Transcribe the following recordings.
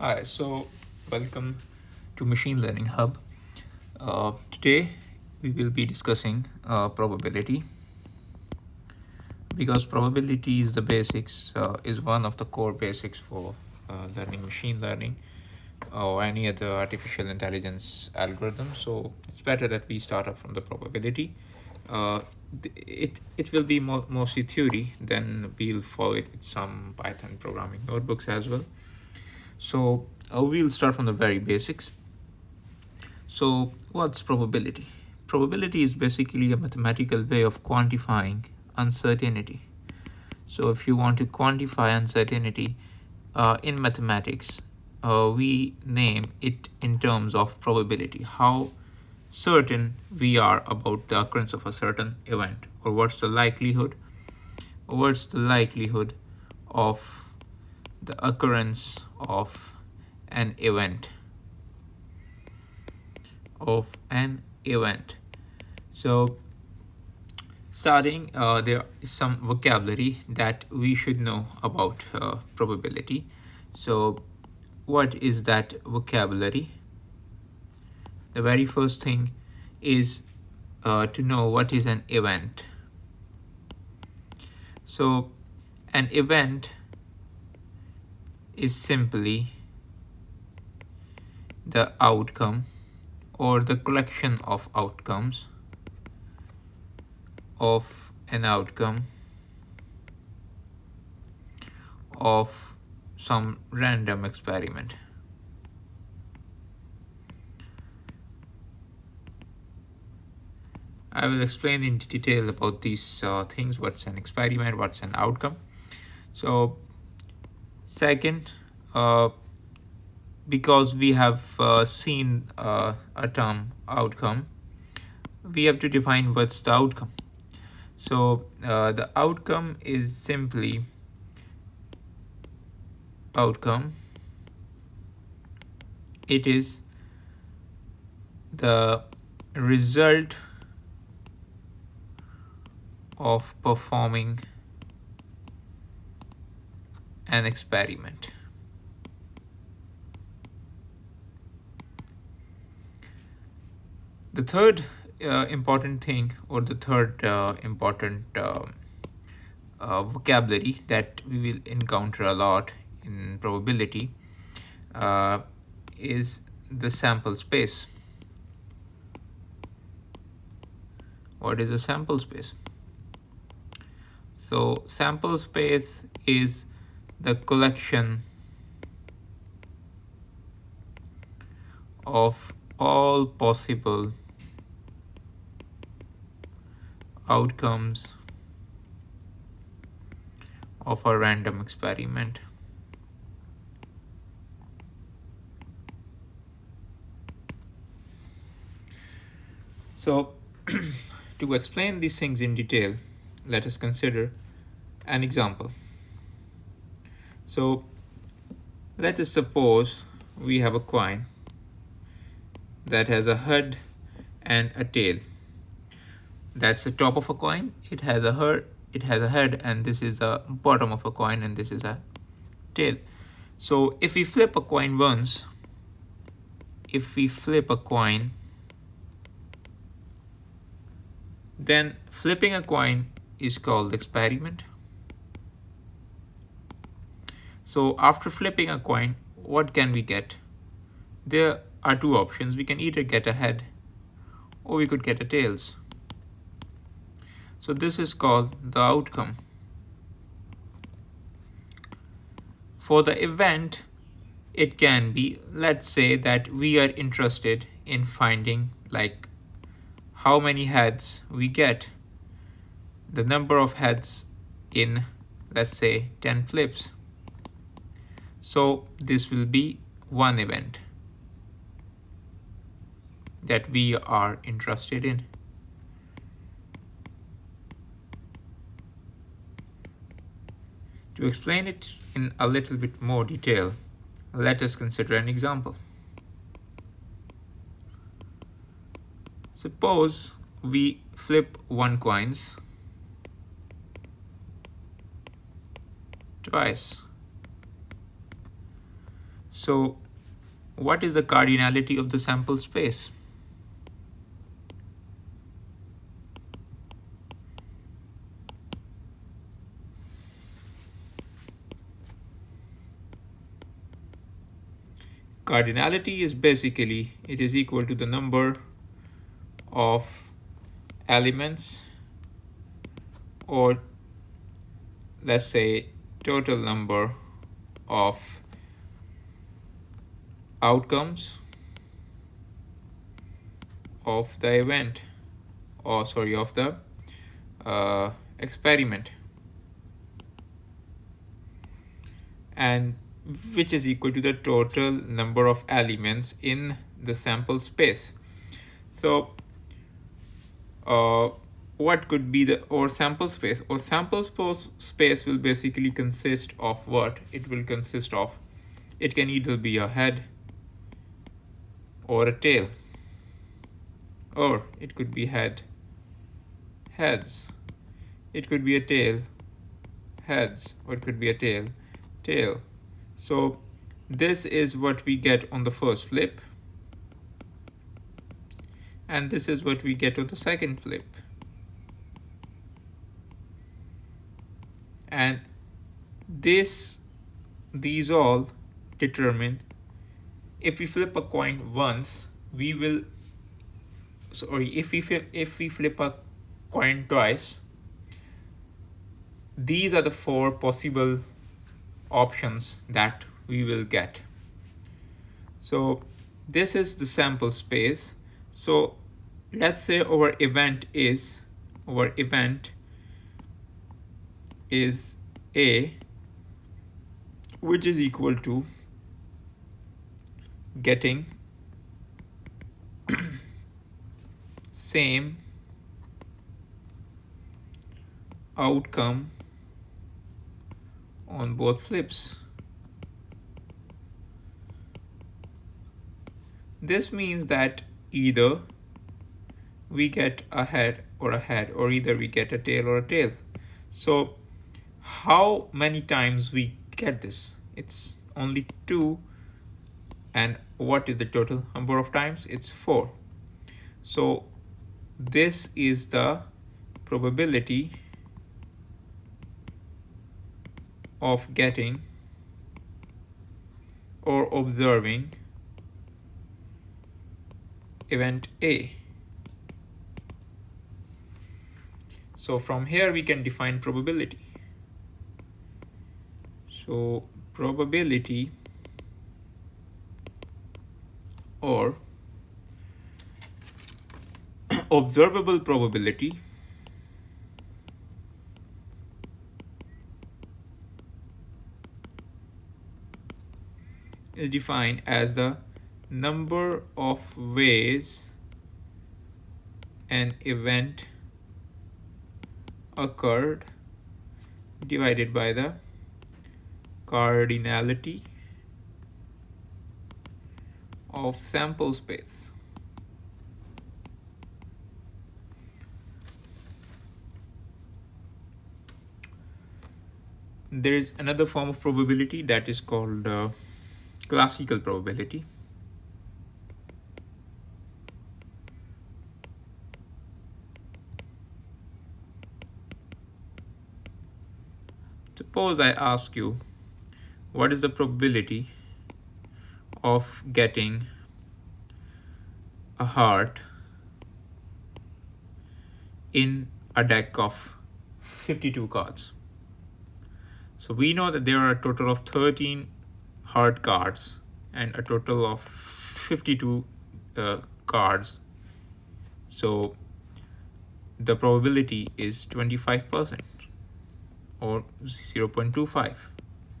Hi, so welcome to Machine Learning Hub. Today we will be discussing probability because probability is the basics, is one of the core basics for learning machine learning or any other artificial intelligence algorithm. So it's better that we start off from the probability. Uh, it will be mostly theory, then we'll follow it with some Python programming notebooks as well. So we'll start from the very basics. So, what's probability? Probability is basically a mathematical way of quantifying uncertainty. So, if you want to quantify uncertainty in mathematics, we name it in terms of probability. How certain we are about the occurrence of a certain event, or what's the likelihood, of the occurrence of an event of an event. So, starting, there is some vocabulary that we should know about probability. So, what is that vocabulary? The very first thing is to know what is an event. So, an event is simply the outcome or the collection of outcomes of an outcome of some random experiment. I will explain in detail about these things, what's an experiment, what's an outcome. So, second, because we have seen a term outcome, we have to define what's the outcome. So, the outcome is simply outcome. It is the result of performing an experiment. The third important thing, or the third important vocabulary that we will encounter a lot in probability uh, is the sample space. What is a sample space? So, sample space is the collection of all possible outcomes of a random experiment. So, to explain these things in detail, let us consider an example. So, let us suppose we have a coin that has a head and a tail. That's the top of a coin. It has a head, and this is the bottom of a coin, and this is a tail. So if we flip a coin once, then flipping a coin is called experiment. So after flipping a coin, what can we get? There are two options. We can either get a head or we could get a tails. So this is called the outcome. For the event, it can be, let's say that we are interested in finding like how many heads we get, the number of heads in, let's say, 10 flips. So this will be one event that we are interested in. To explain it in a little bit more detail, let us consider an example. Suppose we flip one coins twice. So what is the cardinality of the sample space? Cardinality is basically, it is equal to the number of elements, or let's say total number of outcomes of the event, or sorry, of the experiment, and which is equal to the total number of elements in the sample space. So what could be the or sample space? Or sample space will basically consist of what? It will consist of, it can either be a head or a tail, or it could be heads, it could be a tail, heads, or it could be a tail. So this is what we get on the first flip, and this is what we get on the second flip. And these all determine, if we flip a coin once, we will, sorry, if we flip a coin twice, these are the four possible options that we will get. So this is the sample space. So let's say our event is A, which is equal to getting same outcome on both flips. This means that either we get a head, or either we get a tail or a tail. So how many times we get this? It's only 2. And what is the total number of times? It's 4. So this is the probability of getting or observing event A. So from here we can define probability. So probability, or observable probability, is defined as the number of ways an event occurred divided by the cardinality of sample space. There is another form of probability that is called classical probability. Suppose I ask you, what is the probability of getting a heart in a deck of 52 cards? So we know that there are a total of 13 heart cards and a total of 52 cards. So the probability is 25%, or 0.25,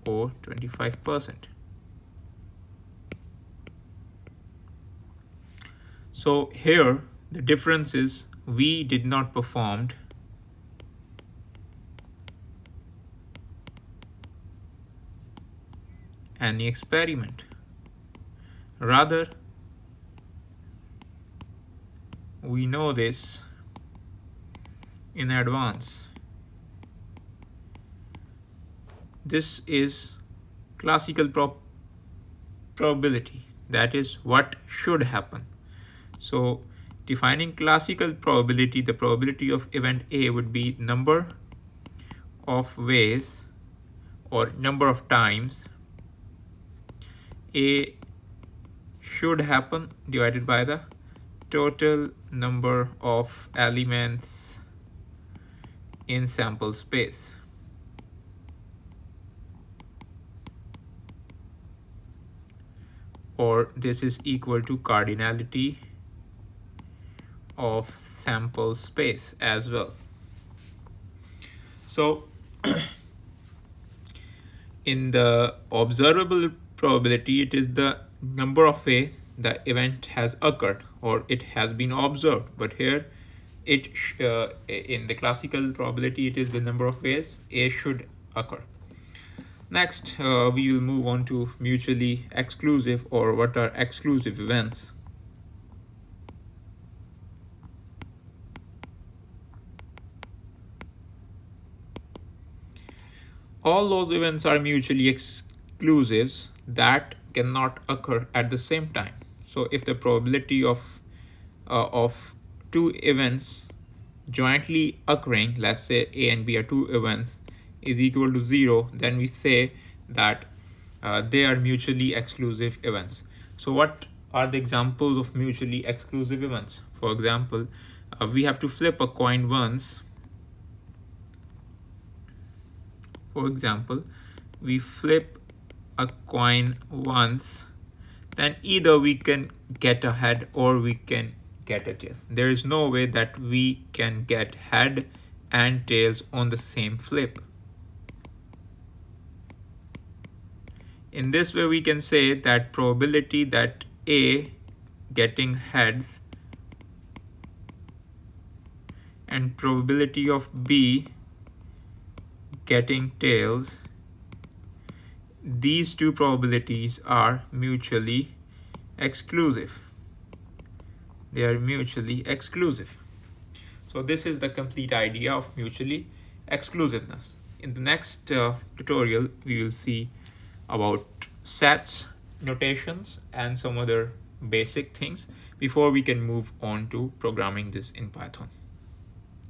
or 25%. So here the difference is we did not perform any experiment. Rather, we know this in advance. This is classical probability, that is what should happen. So defining classical probability, the probability of event A would be number of ways or number of times A should happen divided by the total number of elements in sample space. Or this is equal to cardinality of sample space as well. So in the observable probability, it is the number of ways the event has occurred or it has been observed. But here, in the classical probability, it is the number of ways A should occur. Next, we will move on to mutually exclusive, or what are exclusive events. All those events are mutually exclusives that cannot occur at the same time. So if the probability of two events jointly occurring, let's say A and B are two events, is equal to 0, then we say that they are mutually exclusive events. So what are the examples of mutually exclusive events? For example, we have to flip a coin once. For example, we flip a coin once, then either we can get a head or we can get a tail. There is no way that we can get head and tails on the same flip. In this way, we can say that probability that A getting heads and probability of B getting tails, these two probabilities are mutually exclusive. They are mutually exclusive. So this is the complete idea of mutually exclusiveness. In the next tutorial, we will see about sets, notations, and some other basic things before we can move on to programming this in Python.